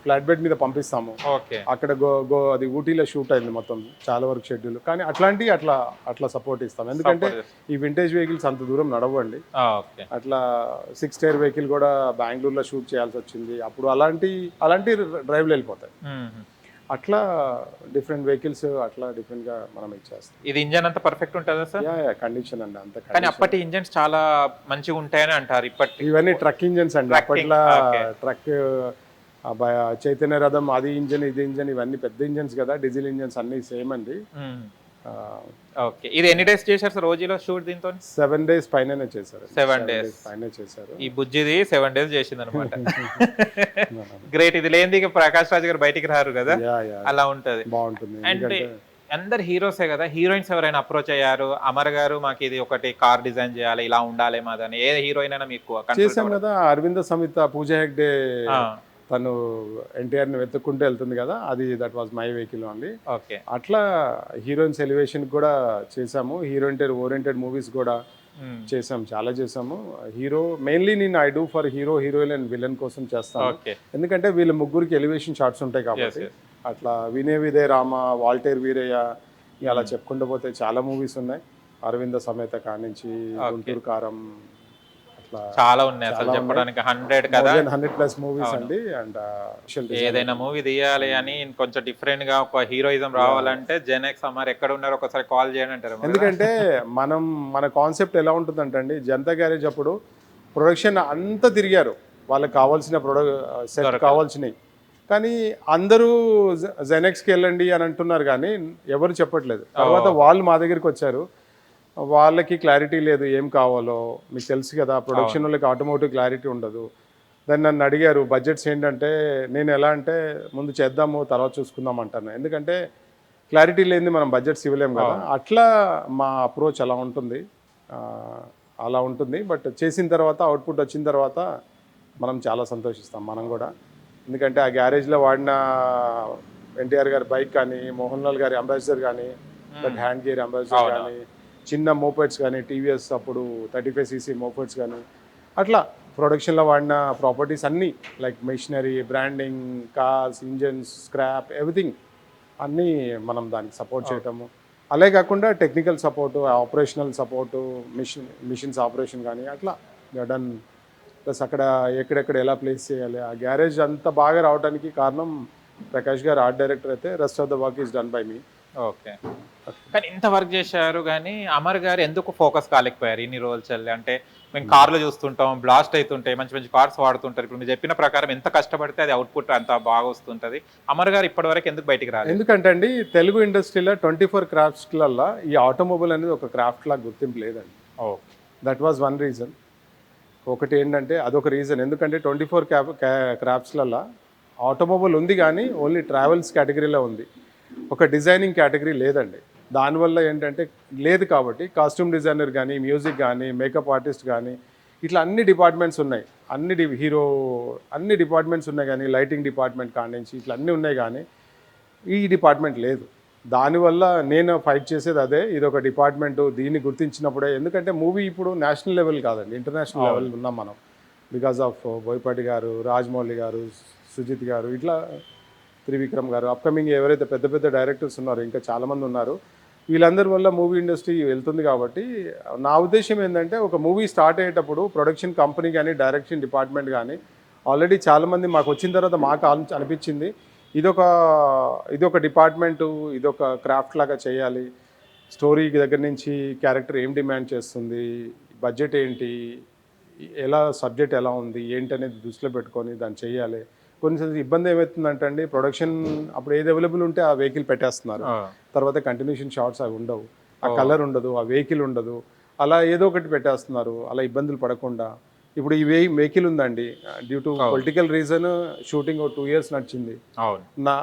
ఫ్లాట్ బెడ్ మీద పంపిస్తాము. ఓకే. అక్కడ అది ఊటీలో షూట్ అయింది మొత్తం, చాలా వరకు షెడ్యూల్. కానీ అట్లా సపోర్ట్ ఇస్తాం, ఎందుకంటే ఈ వింటేజ్ వెహికల్స్ అంత దూరం నడవండి. అట్లా 6 టైర్ వెహికల్ కూడా బెంగళూరులో షూట్ చేయాల్సి వచ్చింది. అప్పుడు అలాంటి డ్రైవ్లు వెళ్ళిపోతాయి. అట్లా డిఫరెంట్ వెహికల్స్ అట్లా డిఫరెంట్ గా మనం ఇచ్చేస్తాం. ఇది ఇంజన్ అంతా పర్ఫెక్ట్ ఉంటుందా సార్? కండిషన్ అండి అంత. కానీ అప్పటి ఇంజన్స్ చాలా మంచిగా ఉంటాయని అంటారు. ఇవన్నీ ట్రక్ ఇంజన్స్ అండి. అప్పట్లో ట్రక్ చైతన్య రథం అది ఇంజన్, ఇది ఇంజన్, ఇవన్నీ పెద్ద ఇంజన్స్ కదా, డీజిల్ ఇంజన్స్ అన్ని సేమ్ అండి. ఓకే. ఇది ఎన్ని డేస్ చేశారు సార్ రోజులో షూట్ దీంతో? 7 days పైననే చేశారు. 7 days పైన చేశారు. ఈ బుజ్జిది 7 days చేసింది అనమాట. గ్రేట్. ఇది లేనిది ప్రకాష్ రాజ్ గారు బయటికి రారు కదా, అలా ఉంటది. బాగుంటుంది. అంటే అందరు హీరోసే కదా, హీరోయిన్స్ ఎవరైనా అప్రోచ్ అయ్యారు? అమర్ గారు మాకు ఇది ఒకటి కార్ డిజైన్ చేయాలి, ఇలా ఉండాలి మాదని, ఏ హీరోయిన్ అయినా మీకు చేసాం కదా. అరవింద సమేత పూజ హెగ్డే తను ఎన్టీఆర్ ని వెతుక్కుంటూ వెళ్తుంది కదా, అది that was my vehicle only. Okay. అట్లా హీరోయిన్స్ ఎలివేషన్ కూడా చేసాము. హీరోయిన్ ఓరియంటెడ్ మూవీస్ కూడా చేసాము, చాలా చేసాము. హీరో మెయిన్లీ నేను I do for hero, heroine and villain కోసం చేస్తాను. ఎందుకంటే వీళ్ళ ముగ్గురికి ఎలివేషన్ షాట్స్ ఉంటాయి కాబట్టి. అట్లా వినే విదే రామ, వాల్టేర్ వీరయ్య, అలా చెప్పుకుంటూ పోతే చాలా మూవీస్ ఉన్నాయి. అరవింద సమేత కానించి గుంటూరు కారం, చాలా ఉన్నాయి అసలు చెప్పడానికి. 100+ మూవీస్ అండి. అండ్ ఏదైనా మూవీ తీయాలి అని కొంచెం డిఫరెంట్ గా ఒక హీరోయిజం రావాలంటే జెనెక్స్ అమర్ ఎక్కడ ఉన్నారు ఒకసారి కాల్ చేయండి అంటారు. ఎందుకంటే మన కాన్సెప్ట్ ఎలా ఉంటుందంటే అండి, జనతా గ్యారేజ్ అప్పుడు ప్రొడక్షన్ అంతా తిరిగారు, వాళ్ళకి కావాల్సిన సెట్ కావాల్సినవి. కానీ అందరూ జెనెక్స్కి వెళ్ళండి అని అంటున్నారు, కానీ ఎవరు చెప్పట్లేదు. తర్వాత వాళ్ళు మా దగ్గరికి వచ్చారు, వాళ్ళకి క్లారిటీ లేదు ఏం కావాలో. మీకు తెలుసు కదా, ప్రొడక్షన్ వాళ్ళకి ఆటోమోటివ్ క్లారిటీ ఉండదు. దాన్ని నన్ను అడిగారు బడ్జెట్స్ ఏంటంటే, నేను ఎలా అంటే ముందు చేద్దాము తర్వాత చూసుకుందాం అంటాను. ఎందుకంటే క్లారిటీ లేనిది మనం బడ్జెట్స్ ఇవ్వలేము కదా. అట్లా మా అప్రోచ్ అలా ఉంటుంది. బట్ చేసిన తర్వాత అవుట్పుట్ వచ్చిన తర్వాత మనం చాలా సంతోషిస్తాం మనం కూడా. ఎందుకంటే ఆ గ్యారేజ్లో వాడిన ఎన్టీఆర్ గారి బైక్ కానీ, మోహన్ లాల్ గారి అంబాసిడర్ కానీ, దట్ హ్యాండ్ గేర్ అంబాసిడర్ కానీ, చిన్న మోపెడ్స్ కానీ, టీవీఎస్ అప్పుడు 35cc మోపెడ్స్ కానీ, అట్లా ప్రొడక్షన్లో వాడిన ప్రాపర్టీస్ అన్నీ, like machinery, branding, cars, engines, scrap, everything అన్నీ మనం దానికి సపోర్ట్ చేయటము. అలాగే కాకుండా technical support, operational support, machines operation కానీ అట్లా డన్. ప్లస్ అక్కడ ఎక్కడెక్కడ ఎలా ప్లేస్ చేయాలి, ఆ గ్యారేజ్ అంతా బాగా రావడానికి కారణం ప్రకాష్ గారు ఆర్ట్ డైరెక్టర్ అయితే, rest of the work is done by me. Okay. కానీ ఇంత వర్క్ చేశారు కానీ అమర్ గారు ఎందుకు ఫోకస్ కాలేకపోయారు ఇన్ని రోజులు చెల్లి? అంటే మేము కార్లు చూస్తుంటాం, బ్లాస్ట్ అవుతుంటాయి, మంచి మంచి కార్స్ వాడుతుంటారు. ఇప్పుడు మీరు చెప్పిన ప్రకారం ఎంత కష్టపడితే అది అవుట్పుట్ అంత బాగా వస్తుంటుంది. అమర్ గారు ఇప్పటి వరకు ఎందుకు బయటికి రాలేదు? ఎందుకంటే అండి, తెలుగు ఇండస్ట్రీలో 24 క్రాఫ్ట్స్లలో ఈ ఆటోమొబైల్ అనేది ఒక క్రాఫ్ట్ లాగా గుర్తింపు లేదండి. That was one reason. ఒకటి ఏంటంటే అదొక రీజన్. ఎందుకంటే 24 క్రాఫ్ట్స్లలో ఆటోమొబైల్ ఉంది కానీ ఓన్లీ ట్రావెల్స్ కేటగిరీలో ఉంది, ఒక డిజైనింగ్ కేటగిరీ లేదండి. దానివల్ల ఏంటంటే లేదు కాబట్టి కాస్ట్యూమ్ డిజైనర్ కానీ, మ్యూజిక్ కానీ, మేకప్ ఆర్టిస్ట్ కానీ, ఇట్లా అన్ని డిపార్ట్మెంట్స్ ఉన్నాయి. అన్ని డిపార్ట్మెంట్స్ ఉన్నాయి కానీ, లైటింగ్ డిపార్ట్మెంట్ కానించి ఇట్లా అన్నీ ఉన్నాయి కానీ ఈ డిపార్ట్మెంట్ లేదు. దానివల్ల నేను ఫైట్ చేసేది అదే, ఇది ఒక డిపార్ట్మెంటు, దీన్ని గుర్తించినప్పుడే. ఎందుకంటే మూవీ ఇప్పుడు నేషనల్ లెవెల్ కాదండి, ఇంటర్నేషనల్ లెవెల్ ఉన్నాం మనం. బికాజ్ ఆఫ్ బోయపాటి గారు, రాజమౌళి గారు, సుజిత్ గారు, ఇట్లా త్రివిక్రమ్ గారు, అప్కమింగ్ ఎవరైతే పెద్ద పెద్ద డైరెక్టర్స్ ఉన్నారో ఇంకా చాలామంది ఉన్నారు. వీళ్ళందరి వల్ల మూవీ ఇండస్ట్రీ వెళ్తుంది. కాబట్టి నా ఉద్దేశం ఏంటంటే, ఒక మూవీ స్టార్ట్ అయ్యేటప్పుడు ప్రొడక్షన్ కంపెనీ కానీ, డైరెక్షన్ డిపార్ట్మెంట్ కానీ ఆల్రెడీ చాలామంది మాకు వచ్చిన తర్వాత మాకు అనిపించింది ఇదొక డిపార్ట్మెంటు, ఇదొక క్రాఫ్ట్ లాగా చేయాలి. స్టోరీ దగ్గర నుంచి క్యారెక్టర్ ఏం డిమాండ్ చేస్తుంది, బడ్జెట్ ఏంటి, ఎలా సబ్జెక్ట్ ఎలా ఉంది ఏంటనేది దృష్టిలో పెట్టుకొని దాన్ని చేయాలి. కొన్నిసార్లు ఇబ్బంది ఏమవుతుందంటే అండి, ప్రొడక్షన్ అప్పుడు ఏది అవైలబుల్ ఉంటే ఆ వెహికల్ పెట్టేస్తున్నారు, తర్వాత కంటిన్యూషన్ షార్ట్స్ అవి ఉండవు, ఆ కలర్ ఉండదు, ఆ వెహికల్ ఉండదు, అలా ఏదో ఒకటి పెట్టేస్తున్నారు. అలా ఇబ్బందులు పడకుండా ఇప్పుడు ఈ వెహికల్ ఉందండి, due to political reason shooting 2 years నడిచింది.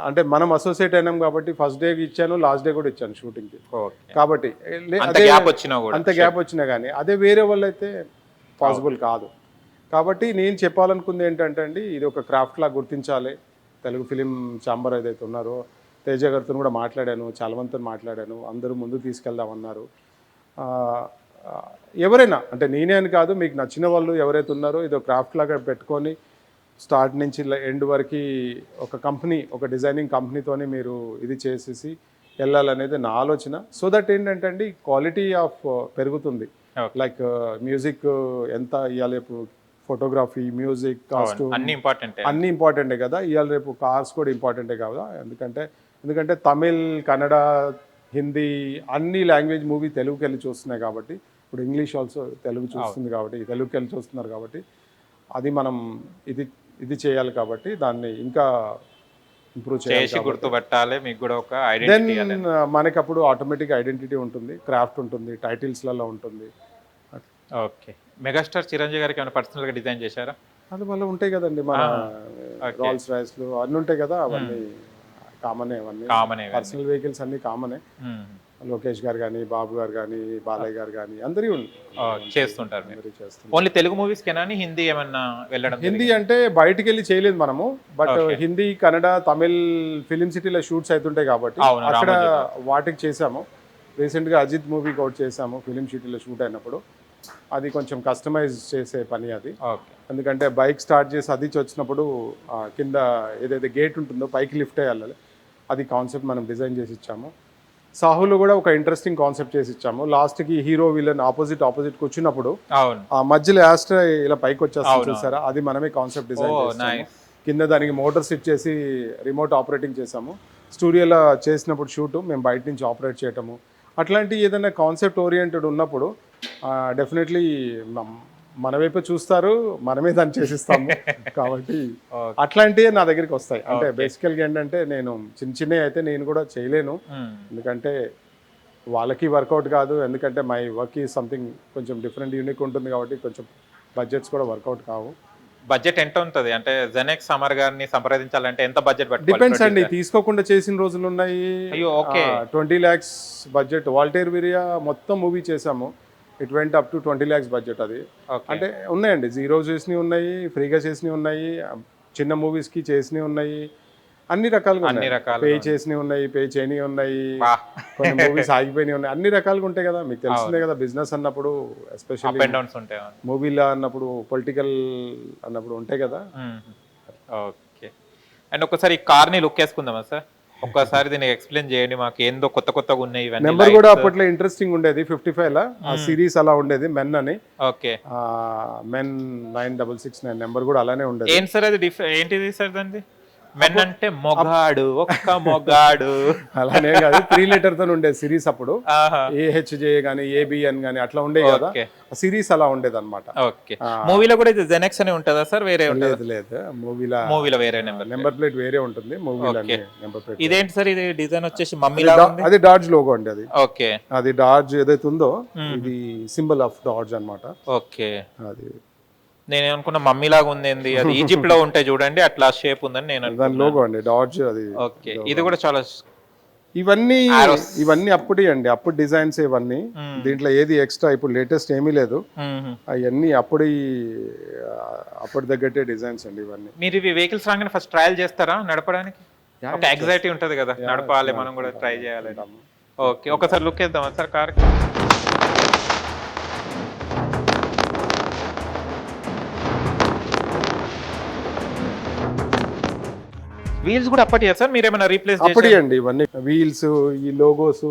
అంటే మనం అసోసియేట్ అయినాం కాబట్టి ఫస్ట్ డే ఇచ్చాను, లాస్ట్ డే కూడా ఇచ్చాను షూటింగ్కి. కాబట్టి అంత గ్యాప్ వచ్చినా కానీ అదే వేరే వాళ్ళు అయితే పాసిబుల్ కాదు. కాబట్టి నేను చెప్పాలనుకుంది ఏంటంటే అండి, ఇది ఒక క్రాఫ్ట్ లా గుర్తించాలి. తెలుగు ఫిలిం ఛాంబర్ ఏదైతే ఉన్నారో, తేజ గారితో కూడా మాట్లాడాను, చాలా మందితో మాట్లాడాను, అందరూ ముందుకు తీసుకెళ్దామన్నారు. ఆ, ఆ, ఎవరైనా అంటే నేనే అని కాదు, మీకు నచ్చిన వాళ్ళు ఎవరైతే ఉన్నారో ఇది ఒక క్రాఫ్ట్ లాగా పెట్టుకొని స్టార్ట్ నుంచి ఎండ్ వరకు ఒక కంపెనీ, ఒక డిజైనింగ్ కంపెనీతోని మీరు ఇది చేసేసి వెళ్ళాలనేది నా ఆలోచన. సో దట్ ఏంటంటే అండి, క్వాలిటీ ఆఫ్ పెరుగుతుంది. లైక్ మ్యూజిక్ ఎంత ఇవాళ రేపు ఫోటోగ్రఫీ, మ్యూజిక్, కాస్ట్యూమ్ అన్నీ ఇంపార్టెంటే కదా. ఇవాళ రేపు కార్స్ కూడా ఇంపార్టెంటే కదా. ఎందుకంటే తమిళ్, కన్నడ, హిందీ అన్ని లాంగ్వేజ్ మూవీ తెలుగుకి వెళ్ళి చూస్తున్నాయి కాబట్టి, ఇప్పుడు ఇంగ్లీష్ ఆల్సో తెలుగు చూస్తుంది కాబట్టి, తెలుగుకి వెళ్ళి చూస్తున్నారు కాబట్టి, అది మనం ఇది చేయాలి కాబట్టి దాన్ని ఇంకా ఇంప్రూవ్ చేసి గుర్తుపట్టాలి. మీకు కూడా ఒక దెన్ మనకి అప్పుడు ఆటోమేటిక్ ఐడెంటిటీ ఉంటుంది, క్రాఫ్ట్ ఉంటుంది, టైటిల్స్లలో ఉంటుంది. ఓకే. మెగాస్టార్ చిరంజీవి గారికి ఏమైనా పర్సనల్గా డిజైన్ చేశారా? అది వల్ల ఉంటాయి కదండి, మన రోల్స్ రాయ్స్లు అన్నీ ఉంటాయి కదా, అవన్నీ కామనే. అవన్నీ పర్సనల్ వెహికల్స్ అన్నీ కామనే. లోకేష్ గారు కానీ, బాబు గారు కానీ, బాలయ్య గారు కానీ అందరూ చేస్తుంటారు. ఓన్లీ తెలుగు మూవీస్ కెనా, హిందీ ఏమన్నా వెళ్ళడం? హిందీ అంటే బయటికి వెళ్ళి చేయలేదు మనము, బట్ హిందీ, కన్నడ, తమిళ్ ఫిలిం సిటీలో షూట్స్ అవుతుంటాయి కాబట్టి అక్కడ వాటికి చేసాము. రీసెంట్గా అజిత్ మూవీకి ఒకటి చేసాము, ఫిలిం సిటీలో షూట్ అయినప్పుడు. అది కొంచెం కస్టమైజ్ చేసే పని అది. ఎందుకంటే బైక్ స్టార్ట్ చేసి అది వచ్చినప్పుడు కింద ఏదైతే గేట్ ఉంటుందో పైకి లిఫ్ట్ అయ్యాలి, అది కాన్సెప్ట్ మనం డిజైన్ చేసి ఇచ్చాము. సాహులో కూడా ఒక ఇంట్రెస్టింగ్ కాన్సెప్ట్ చేసి ఇచ్చాము. లాస్ట్కి హీరో విలన్ ఆపోజిట్ వచ్చినప్పుడు ఆ మధ్యలో యాస్ట్రా ఇలా పైకి వచ్చేస్తుంది చూసారా, అది మనమే కాన్సెప్ట్ డిజైన్ చేసాము. కింద దానికి మోటార్ సెట్ చేసి రిమోట్ ఆపరేటింగ్ చేసాము. స్టూడియోలో చేసినప్పుడు షూటు మేము బయట నుంచి ఆపరేట్ చేయటము, అట్లాంటి ఏదైనా కాన్సెప్ట్ ఓరియంటెడ్ ఉన్నప్పుడు డెఫినెట్లీ మన వైపు చూస్తారు, మనమే దాన్ని చేసిస్తాము. కాబట్టి అట్లాంటివి నా దగ్గరికి వస్తాయి. అంటే బేసికల్గా ఏంటంటే నేను చిన్నవి అయితే నేను కూడా చేయలేను, ఎందుకంటే వాళ్ళకి వర్కౌట్ కాదు. ఎందుకంటే మై వర్క్ ఈ సంథింగ్ కొంచెం డిఫరెంట్, యూనిక్ ఉంటుంది కాబట్టి కొంచెం బడ్జెట్స్ కూడా వర్కౌట్ కావు. బడ్జెట్ ఎంత ఉంటుంది అంటే జెనెక్స్ అమర్ గారిని సంప్రదించాలంటే ఎంత బడ్జెట్? డిపెండ్స్ అండి, తీసుకోకుండా చేసిన రోజులు ఉన్నాయి. 20 lakhs బడ్జెట్. వాల్టేర్ వీరియా మొత్తం మూవీ చేసాము, it went up to 20 lakhs budget. అది అంటే ఉన్నాయండి, జీరో చేసినవి ఉన్నాయి, ఫ్రీగా చేసినవి ఉన్నాయి, చిన్న మూవీస్కి చేసినవి ఉన్నాయి, అన్ని రకాలుగా ఉన్నాయి. పే చేసినవి ఉన్నాయి, పే చేయని ఉన్నాయి, కొన్ని మూవీస్ ఆగిపోయినవి ఉన్నాయి, అన్ని రకాలుగా ఉంటాయి కదా. మీకు తెలిసిందే కదా, బిజినెస్ అన్నప్పుడు ఎస్పెషల్లీ మూవీలో అన్నప్పుడు, పొలిటికల్ అన్నప్పుడు ఉంటాయి కదా. ఓకే. అండ్ ఒకసారి ఈ కార్ని లుక్ వేసుకుందామా సార్? ఒక్కసారి దీన్ని ఎక్స్ప్లెయిన్ చేయండి మాకు, ఏందో కొత్తగా ఉన్నాయి. నెంబర్ కూడా అప్పట్లో ఇంట్రెస్టింగ్ ఉండేది, 55 లా ఆ సిరీస్ అలా ఉండేది, మెన్ అని. ఓకే. మెన్ 9669 నెంబర్ కూడా అలానే ఉండేది. ఏంటి సార్ అది ఏంటిది సార్ దాన్ని? మెన్ అంటే మొగాడు, ఒక్క మొగాడు అలానే కాదు, 3 letter తో ఉండేది సిరీస్ అప్పుడు. AHJ గానీ, ABN గానీ అట్లా ఉండే కదా, సిరీస్ అలా ఉండేది అనమాట. ఓకే. మూవీలో కూడా ఇది జెనెక్స్ అని ఉంటుందా సార్? వేరే లేదు, మూవీలో వేరే నెంబర్ ప్లేట్ వేరే ఉంటుంది, మూవీలో నెంబర్ ప్లేట్. ఇదేంటి సార్ ఇది డిజైన్ వచ్చేసి మమ్మీ లాగా ఉంది? అది డాడ్జ్ లోగో అండి అది. ఓకే. అది డాడ్జ్ ఏదైతే ఉందో ఇది సింబల్ ఆఫ్ డాడ్జ్ అన్నమాట. ఓకే. అది నేను అనుకున్న మమ్మీ లాగా ఉంది, అది ఈజిప్ట్ లో ఉంటాయి చూడండి, అట్లా షేప్ ఉందని నేను దాని లోగో అండి, డాడ్జ్ అది. ఓకే. ఇది కూడా చాలా, ఇవన్నీ అప్పుడే అండి, అప్పుడు డిజైన్స్ ఇవన్నీ. దీంట్లో ఏది ఎక్స్ట్రా ఇప్పుడు లేటెస్ట్ ఏమీ లేదు, అవన్నీ అప్పటి తగ్గట్టే డిజైన్స్ అండి ఇవన్నీ. మీరు ఇవి వెహికల్స్ రాగానే ఫస్ట్ ట్రయల్ చేస్తారా నడపడానికి? ఒక ఎగ్జైటీ ఉంటది కదా, నడపాలి మనం కూడా, ట్రై చేయాలి. ఓకే. ఒకసారి లుక్ వేద్దామా సార్ కార్? వీల్స్ కూడా అప్పటి సార్ మీరు ఏమైనా రీప్లేస్? అప్పటి అండి ఇవన్నీ వీల్స్, ఈ లోగోస్,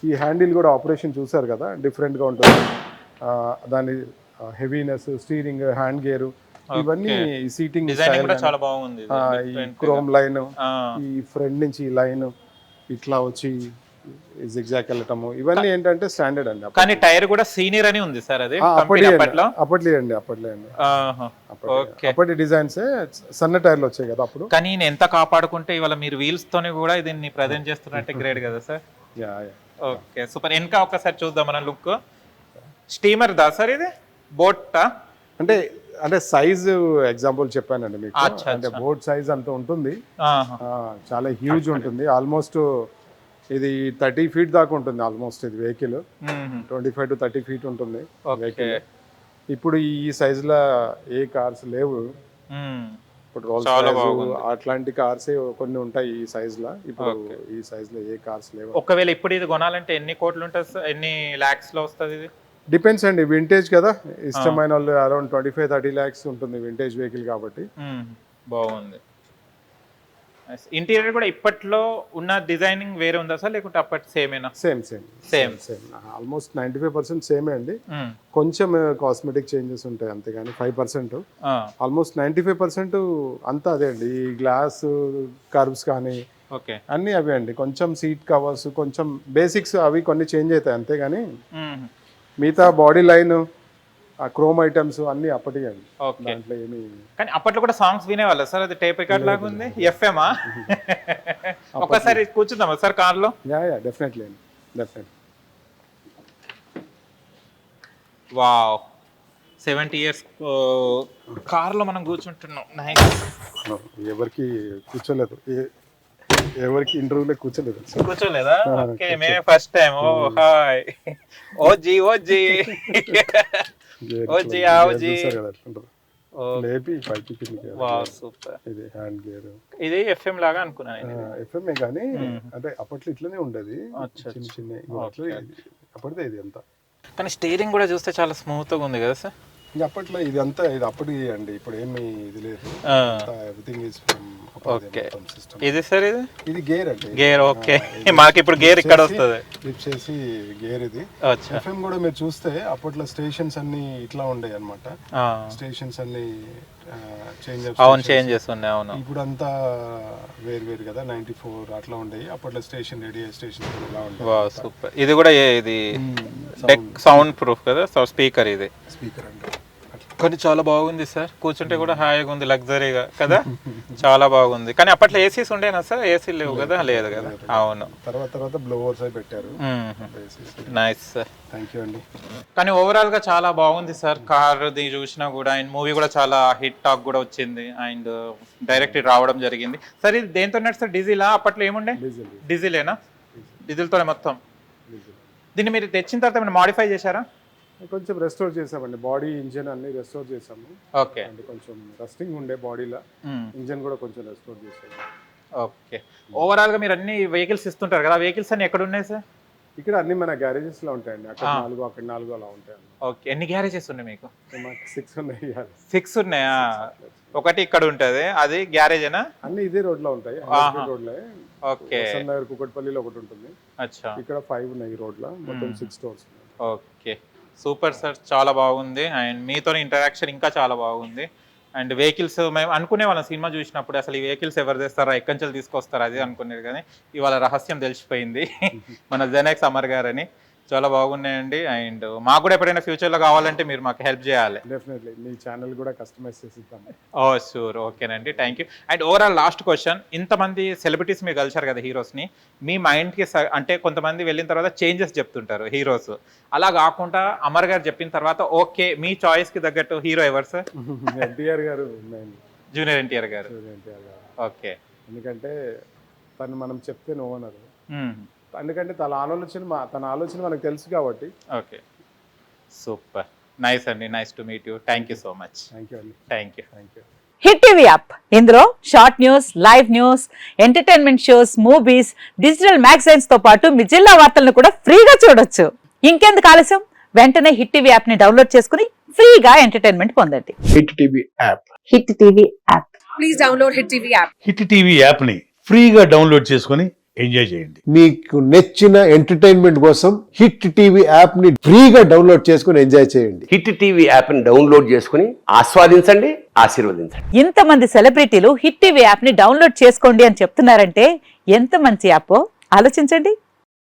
ఈ హ్యాండిల్ కూడా ఆపరేషన్ చూసారు కదా, డిఫరెంట్ గా ఉంటుంది. దాని హెవీనెస్, స్టీరింగ్, హ్యాండ్ గేర్, ఇవన్నీ సీటింగ్ డిజైనింగ్ కూడా చాలా బాగుంది. ఈ క్రోమ్ లైన్, ఈ ఫ్రంట్ నుంచి ఈ లైన్ ఇట్లా వచ్చి జిగ్జాగ్ వెళ్ళటము, ఇవన్నీ ఏంటంటే స్టాండర్డ్ అండి. కానీ టైర్ కూడా సీనియర్ అని ఉంది సార్, అది అప్పటి డిజైన్స్ సన్న టైర్లు వచ్చాయి కదా అప్పుడు. కానీ నేను ఎంత కాపాడుకుంటే ఇవాళ మీరు వీల్స్ తోనే కూడా దీన్ని ప్రజెంట్ చేస్తున్నట్టే గ్రేట్ కదా సార్. Okay, super. వెనక ఒకసారి చూద్దాం మన లుక్. స్టీమర్ దా సార్ ఇది? బోట్ అంటే సైజ్ ఎగ్జాంపుల్ చెప్పానండి మీకు. అంటే బోట్ సైజ్ అంత ఉంటుంది, చాలా హ్యూజ్ ఉంటుంది. ఆల్మోస్ట్ ఇది 30 feet దాకా ఉంటుంది ఆల్మోస్ట్. ఇది వెహికల్ 25 to 30 feet ఉంటుంది వెహికల్. ఇప్పుడు ఈ సైజులో ఏ కార్స్ లేవు. ఇప్పుడు రోల్స్ రాయ్స్ అట్లాంటి కార్స్ కొన్ని ఉంటాయి ఈ సైజులో. ఇప్పుడు ఈ సైజులో ఏ కార్స్ లేవు. ఒకవేళ ఇప్పుడు ఇది కొనాలంటే ఎన్ని కోట్లు ఉంటుంది సార్? ఎన్ని లాక్స్ లో వస్తుంది ఇది? డిపెండ్స్ అండి, వింటేజ్ కదా, ఇష్టమైన వాళ్ళు అరౌండ్ 25-30 lakhs ఉంటుంది వింటేజ్ వెహికల్ కాబట్టి. బాగుంది. ఇంటీరియర్ కూడా ఇప్పట్లో ఉన్న డిజైనింగ్ వేరే ఉందా సార్, లేకుంటే అప్పటి సేమేనా? సేమ్ ఆల్మోస్ట్ 95% సేమే అండి. కొంచెం కాస్మెటిక్ చేంజెస్ ఉంటాయి అంతేగాని 5%. ఆల్మోస్ట్ 95% అంతా అదే అండి. ఈ గ్లాస్ కర్వ్స్ కానీ అన్ని అవే అండి. కొంచెం సీట్ కవర్స్, కొంచెం బేసిక్స్ అవి కొన్ని చేంజ్ అవుతాయి అంతేగాని మిగతా బాడీ లైన్, ఆ క్రోమ్ ఐటమ్స్ అన్ని అప్పటి అండి. దాంట్లో ఏమి. కానీ అప్పట్లో కూడా సాంగ్స్ వినేవాళ్ళ సార్? అది టేప్ రికార్డ్ లాగా ఉంది. ఎఫ్ఎమా? ఒకసారి కూర్చుందామా సార్ కార్ లో? డెఫినెట్లీ. వావ్, 70 years కార్ లో మనం కూర్చుంటున్నాం. నైస్. ఎవరికి కూర్చోలేదు, ఎవరికి ఇంటర్వ్యూలో కూర్చోలేదా? ఓకే, మేమే first time. Oh hi, OG OG OG OG. లేపి పైకి వావ్, సూపర్. ఇది హ్యాండ్ గేర్. ఇది ఎఫ్ఎం లాగా అనుకున్నాను. ఎఫ్ఎంఏ కానీ అంటే అప్పట్లో ఇట్లనే ఉండేది, చిన్న చిన్న అప్పటిదే ఇది అంతా. కానీ స్టీరింగ్ కూడా చూస్తే చాలా స్మూత్ గా ఉంది కదా సార్? ఇంకా అప్పట్లో ఇది అంతా ఇది అప్పటి అండి, ఇప్పుడు ఏమి ఇది లేదు. Everything is from. ఓకే, ఇది సార్ ఇది గేర్ అండి. గేర్. ఓకే, మాకు ఇప్పుడు గేర్ ఇక్కడ వస్తుంది. ఫ్లిప్ చేసి గేర్ ఇది. ఎఫ్ఎం కూడా మీరు చూస్తే అప్పట్లో స్టేషన్స్ అన్ని ఇట్లా ఉండే అన్నమాట. స్టేషన్స్ అన్ని చేంజెస్ ఉన్నాయి. అవును, ఇప్పుడు అంతా వేరు కదా. 94 అట్లా ఉండేవి అప్పట్లో. స్టేషన్ రేడియో స్టేషన్ ఇలా ఉండేది. సూపర్. ఇది కూడా ఇది సౌండ్ ప్రూఫ్ కదా స్పీకర్? ఇది స్పీకర్ అండి. కానీ చాలా బాగుంది సార్, కూర్చుంటే కూడా హాయిగా ఉంది, లగ్జరీగా కదా. చాలా బాగుంది. కానీ అప్పట్లో ఏసీస్ ఉండేనా సార్? ఏసీ లేవు కదా? లేదు కదా. అవును, తర్వాత బ్లోవర్స్ అయి పెట్టారు. నైస్ సార్, థ్యాంక్ యూ అండి. కానీ ఓవరాల్ గా చాలా బాగుంది సార్ కార్. దీన్ని చూసినా కూడా, అండ్ మూవీ కూడా చాలా హిట్ టాక్ కూడా వచ్చింది, అండ్ డైరెక్ట్ రావడం జరిగింది. సార్ ఇది దేంతో సార్? డీజిలా? అప్పట్లో ఏముండే? డీజిలేనా? డీజిల్తోనే మొత్తం. దీన్ని మీరు తెచ్చిన తర్వాత ఏమైనా మాడిఫై చేశారా? కొంచెం రెస్టోర్ చేసామండి. బాడీ, ఇంజిన్ అన్ని రెస్టోర్ చేసాము. ఓకే, అంటే కొంచెం రస్టింగ్ ఉండే బాడీలో, ఇంజిన్ కూడా కొంచెం రెస్టోర్ చేసాము. ఓకే, ఓవరాల్ గా మీరు అన్ని వెహికల్స్ ఇస్తుంటారు కదా, వెహికల్స్ అన్ని ఎక్కడ ఉన్నాయి సార్? ఇక్కడ అన్ని మన గ్యారేజెస్ లో ఉంటాయండి. అక్కడ 4, అక్కడ 4 అలా ఉంటాయి. ఓకే, ఎన్ని గ్యారేజెస్ ఉన్నాయి మీకు? మాకు 6 ఉన్నాయి. 6 ఉన్నాయా? ఒకటి ఇక్కడ ఉంటది, అది గ్యారేజేనా? అన్ని ఇదే రోడ్ లో ఉంటాయి, రోడ్ లో. ఓకే, నగర్ కుకట్పల్లిలో ఒకటి ఉంటుంది. అచ్చా, ఇక్కడ 5 ఉన్నాయి రోడ్ లో, మొత్తం 6 స్టోర్స్. ఓకే, సూపర్ సార్, చాలా బాగుంది. అండ్ మీతో ఇంటరాక్షన్ ఇంకా చాలా బాగుంది. అండ్ వెహికల్స్ మేము అనుకునే వాళ్ళం సినిమా చూసినప్పుడు, అసలు ఈ వెహికల్స్ ఎవరు తెస్తారా, ఎక్కడి నుంచి తీసుకొస్తారా అది అనుకునేది. కానీ ఇవాళ రహస్యం తెలిసిపోయింది. మన జెనెక్స్ అమర్ గారని. చాలా బాగున్నాయండి. అండ్ మాకు కూడా ఎప్పుడైనా ఫ్యూచర్లో కావాలంటే మీరు మాకు హెల్ప్ చేయాలి. డెఫినెట్లీ, మీ ఛానల్ కూడా కస్టమైజ్ చేసి ఇస్తాం. ఓ షూర్, ఓకేనండి, thank you. And overall last question, ఇంతమంది సెలబ్రిటీస్ మీరు కలిసారు కదా హీరోస్ని, మీ మైండ్కి అంటే కొంతమంది వెళ్ళిన తర్వాత చేంజెస్ చెప్తుంటారు హీరోస్, అలా కాకుండా అమర్ గారు చెప్పిన తర్వాత ఓకే మీ చాయిస్కి తగ్గట్టు హీరో ఎవరు సార్? ఎన్టీఆర్ గారు, జూనియర్ ఎన్టీఆర్ గారు. ఓకే, ఎందుకంటే తను మనం చెప్తే నో అన్నారు. ఎందుకంటే తన ఆలోచన మనకు తెలుసు కాబట్టి. ఓకే, సూపర్, నైస్ అండి, nice to meet you. Thank you so much. Thank you అండి. Thank you. Hit TV app, ఇందులో short news, live news, entertainment shows, movies, digital magazines తో పాటు మీ జిల్లా వార్తలను కూడా ఫ్రీగా చూడొచ్చు. ఇంకెందుకు ఆలస్యం, వెంటనే హిట్ టీవీ యాప్ ని డౌన్లోడ్ చేసుకుని ఫ్రీగా ఎంటర్టైన్మెంట్ పొందండి. Hit TV app. Hit TV app, please download hit TV app. Hit TV app ని ఫ్రీగా డౌన్లోడ్ చేసుకుని ఎంజాయ్ చేయండి. మీకు నచ్చిన ఎంటర్టైన్మెంట్ కోసం హిట్ టీవీ యాప్ ని ఫ్రీగా డౌన్లోడ్ చేసుకుని ఎంజాయ్ చేయండి. హిట్ టీవీ యాప్ ని డౌన్లోడ్ చేసుకుని ఆస్వాదించండి, ఆశీర్వదించండి. ఇంతమంది సెలబ్రిటీలు హిట్ టీవీ యాప్ ని డౌన్లోడ్ చేసుకోండి అని చెప్తున్నారంటే ఎంత మంచి యాప్ ఆలోచించండి.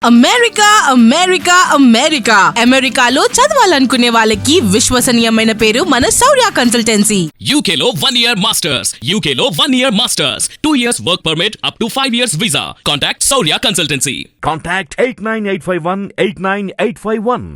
అమెరికా అమెరికా అమెరికా అమెరికాలో చదవాలనుకునే వాళ్ళకి విశ్వసనీయమైన పేరు మన శౌర్య కన్సల్టెన్సీ. UK లో 1 year masters. UK లో 1 year masters. 2 years work permit up to 5 years visa. Contact Saurya Consultancy. Contact 89851 89851.